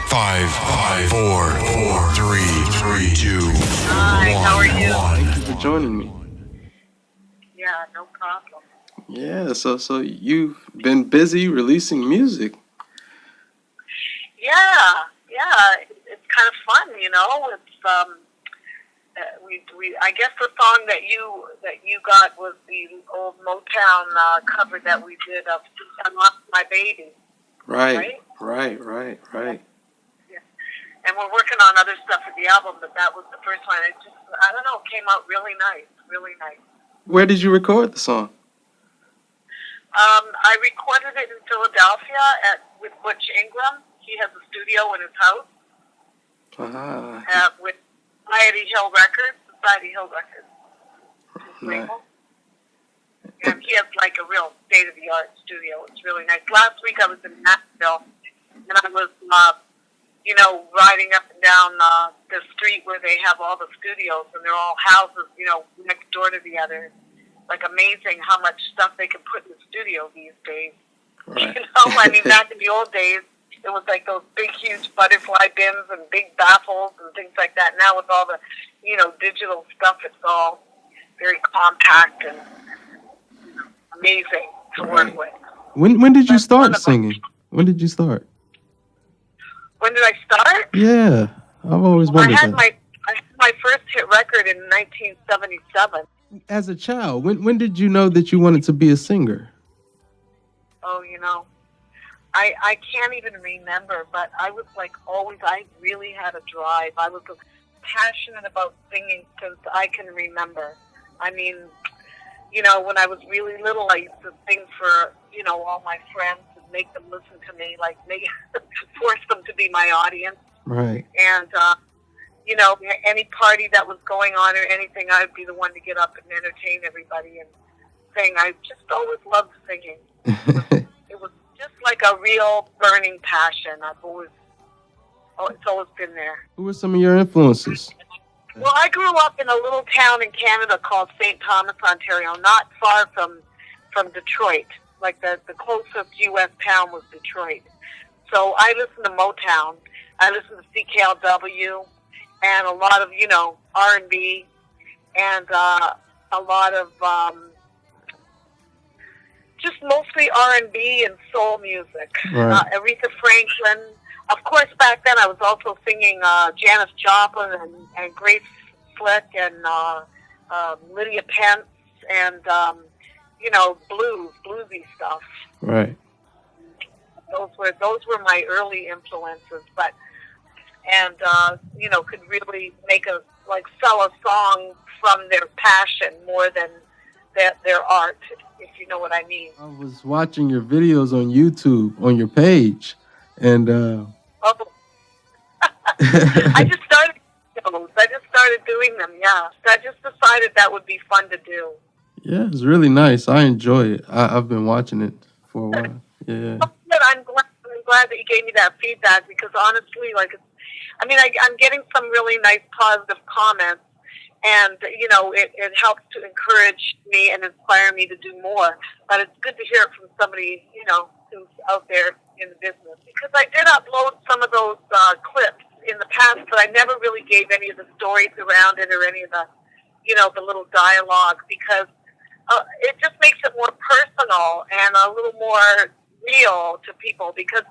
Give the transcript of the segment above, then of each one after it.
Five, four, three, two, Hi, how are you? Thank you for joining me. Yeah, no problem. Yeah, so you've been busy releasing music. Yeah, it's kind of fun, you know. It's we I guess the song that you got was the old Motown cover that we did of "I Lost My Baby." Right. Yeah. And we're working on other stuff for the album, but that was the first one. It just, I don't know, came out really nice, really nice. Where did you record the song? I recorded it in Philadelphia with Butch Ingram. He has a studio in his house with Society Hill Records. His label. And he has like a real state-of-the-art studio. It's really nice. Last week I was in Nashville, and I was, riding up and down the street where they have all the studios, and they're all houses, next door to the other. Like amazing how much stuff they can put in the studio these days. Right. I mean, back in the old days, it was like those big, huge butterfly bins and big baffles and things like that. Now with all the, digital stuff, it's all very compact and amazing to work with. When did you start singing? When did you start? When did I start? Yeah, I've always wondered I had that. my first hit record in 1977. As a child, when did you know that you wanted to be a singer? Oh, I can't even remember, but I was like always, I really had a drive. I was passionate about singing since I can remember. I mean, when I was really little, I used to sing for, all my friends and make them listen to me, like force them to be my audience. Right. And, any party that was going on or anything, I would be the one to get up and entertain everybody and sing. I just always loved singing. It was just like a real burning passion. It's always been there. Who were some of your influences? Well, I grew up in a little town in Canada called St. Thomas, Ontario, not far from Detroit. Like the closest U.S. town was Detroit. So I listened to Motown. I listened to CKLW and a lot of, R&B and a lot of just mostly R&B and soul music. Right. Aretha Franklin. Of course, back then I was also singing Janis Joplin and Grace Slick and Lydia Pence and, bluesy stuff. Right. Those were my early influences, could really sell a song from their passion more than their art, if you know what I mean. I was watching your videos on YouTube on your page, and I just started those. I just started doing them. Yeah, I just decided that would be fun to do. Yeah, it's really nice. I enjoy it. I've been watching it for a while. Yeah. Oh, good. I'm glad that you gave me that feedback because honestly, I'm getting some really nice positive comments, and it helps to encourage me and inspire me to do more. But it's good to hear it from somebody who's out there in the business, because I did upload some of those clips in the past, but I never really gave any of the stories around it or any of the the little dialogue, because it just makes it more personal and a little more real to people, because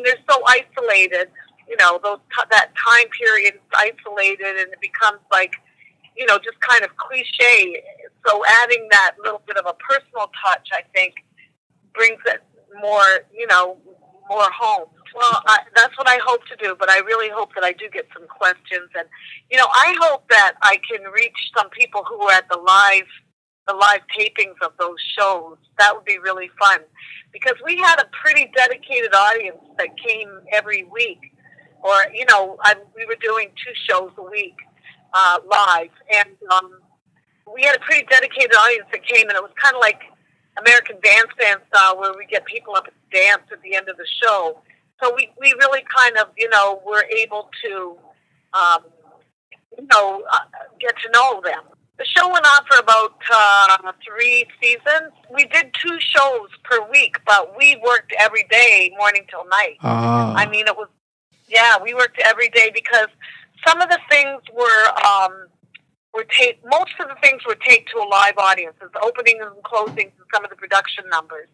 they're so isolated. That time period is isolated, and it becomes just kind of cliche. So adding that little bit of a personal touch, I think, brings it more, more home. Well, that's what I hope to do, but I really hope that I do get some questions. And, I hope that I can reach some people who are at the live tapings of those shows. That would be really fun, because we had a pretty dedicated audience that came every week. Or, we were doing 2 shows a week live, and we had a pretty dedicated audience that came, and it was kind of like American Bandstand style, where we get people up and dance at the end of the show. So we really kind of, were able to, get to know them. The show went on for about 3 seasons. We did 2 shows per week, but we worked every day, morning till night. Ah. It was Yeah, we worked every day because some of the things were taped. Most of the things were taped to a live audience, the openings and closings, and some of the production numbers.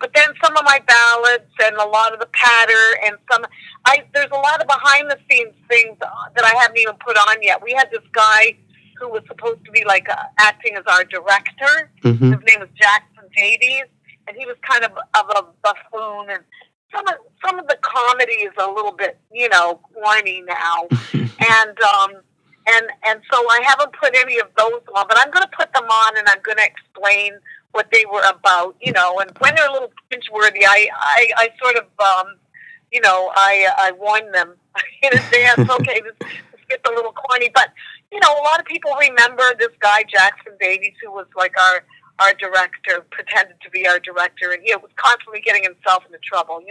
But then some of my ballads and a lot of the patter and there's a lot of behind the scenes things that I haven't even put on yet. We had this guy who was supposed to be like acting as our director. Mm-hmm. His name was Jackson Davies, and he was kind of a buffoon, and some of the comedy is a little bit, corny now. And so I haven't put any of those on, but I'm going to put them on, and I'm going to explain what they were about, and when they're a little cringeworthy, I sort of, I warn them in advance, okay, this gets a little corny, but, a lot of people remember this guy, Jackson Davies, who was like our director, pretended to be our director, and he was constantly getting himself into trouble,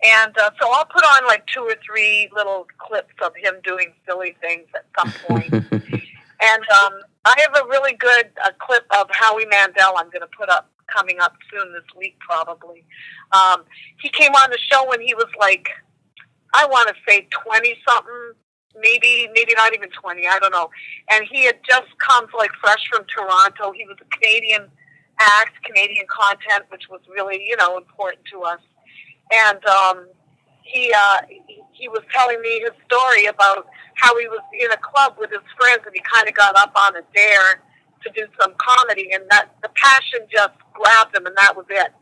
And so I'll put on like 2 or 3 little clips of him doing silly things at some point. And I have a really good clip of Howie Mandel I'm going to put up, coming up soon this week probably. He came on the show when he was like, I want to say 20-something, maybe not even 20, I don't know. And he had just come like fresh from Toronto. He was a Canadian act, Canadian content, which was really, important to us. And he was telling me his story about how he was in a club with his friends, and he kind of got up on a dare to do some comedy, and that the passion just grabbed him, and that was it.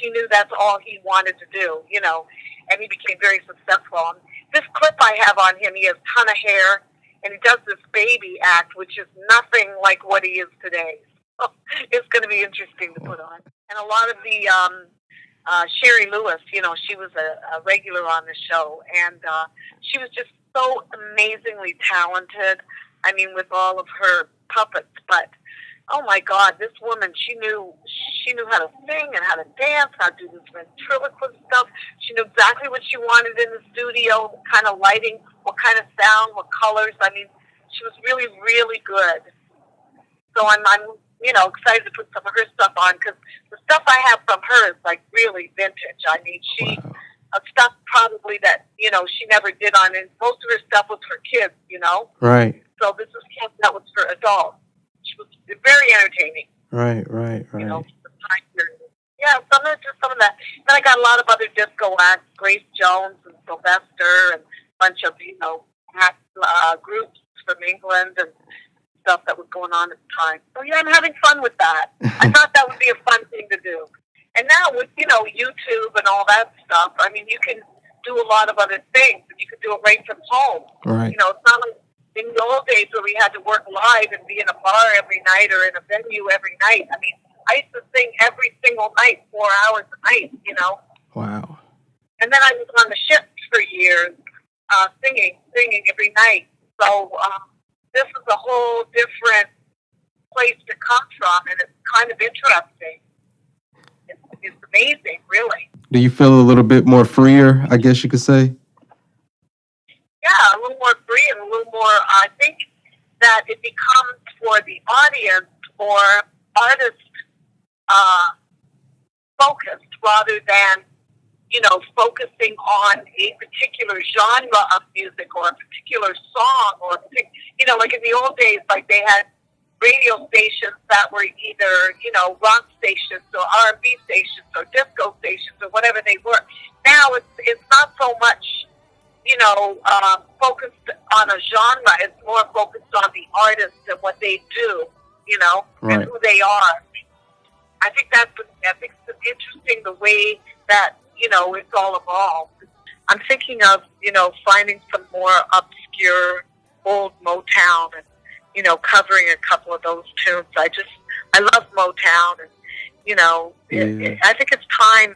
He knew that's all he wanted to do, and he became very successful. And this clip I have on him, he has a ton of hair, and he does this baby act, which is nothing like what he is today. So it's going to be interesting to put on. And a lot of the Sherry Lewis, she was a regular on the show, and she was just so amazingly talented. I mean, with all of her puppets, but oh my God, this woman, she knew how to sing and how to dance, how to do this ventriloquist stuff. She knew exactly what she wanted in the studio, what kind of lighting, what kind of sound, what colors. I mean, she was really, really good. So I'm excited to put some of her stuff on, because the stuff I have from her is like really vintage. I mean, stuff probably that, she never did on, and most of her stuff was for kids, Right. So this is stuff that was for adults. She was very entertaining. Right. For the time period. Yeah, some of that. Then I got a lot of other disco acts, Grace Jones and Sylvester, and a bunch of, groups from England and stuff that was going on at the time. So yeah, I'm having fun with that. I thought that would be a fun thing to do. And now with, YouTube and all that stuff, I mean, you can do a lot of other things, and you can do it right from home. Right. It's not like in the old days where we had to work live and be in a bar every night or in a venue every night. I mean, I used to sing every single night, 4 hours a night, Wow. And then I was on the ship for years, singing every night. So this is a whole different place to come from, and it's kind of interesting. It's amazing, really. Do you feel a little bit more freer, I guess you could say? Yeah, a little more free and a little more, I think that it becomes for the audience or artist focused rather than, focusing on a particular genre of music or a particular song or, like in the old days, like they had radio stations that were either, rock stations or R&B stations or disco stations or whatever they were. Now it's not so much, focused on a genre. It's more focused on the artist and what they do, Right. and who they are. I think it's interesting the way that, it's all evolved. I'm thinking of, finding some more obscure old Motown and, covering a couple of those tunes. I love Motown, and, I think it's time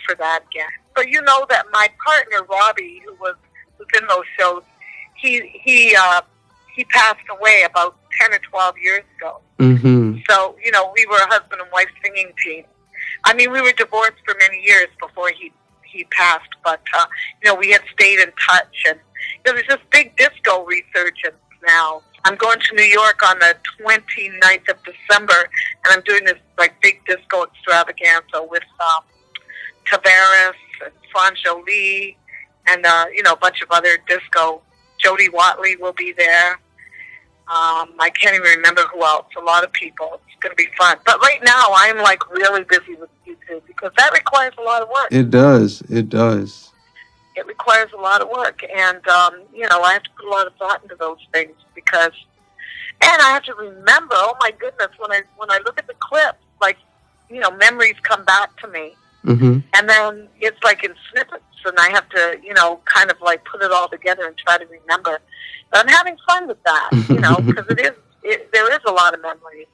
for that again. But that my partner, Robbie, who was in those shows, he passed away about 10 or 12 years ago. Mm-hmm. So, we were a husband and wife singing team. I mean, we were divorced for many years before he passed, but, we had stayed in touch. And there's this big disco resurgence now. I'm going to New York on the 29th of December, and I'm doing this, big disco extravaganza with Tavares and Franjo Lee and a bunch of other disco. Jody Watley will be there. I can't even remember who else. A lot of people. It's going to be fun. But right now, I'm like really busy with YouTube because that requires a lot of work. It does. It does. It requires a lot of work, and I have to put a lot of thought into those things and I have to remember. Oh my goodness, when I look at the clips, like memories come back to me, Mm-hmm. and then it's like in snippets, and I have to kind of like put it all together and try to remember. But I'm having fun with that, because there is a lot of memories.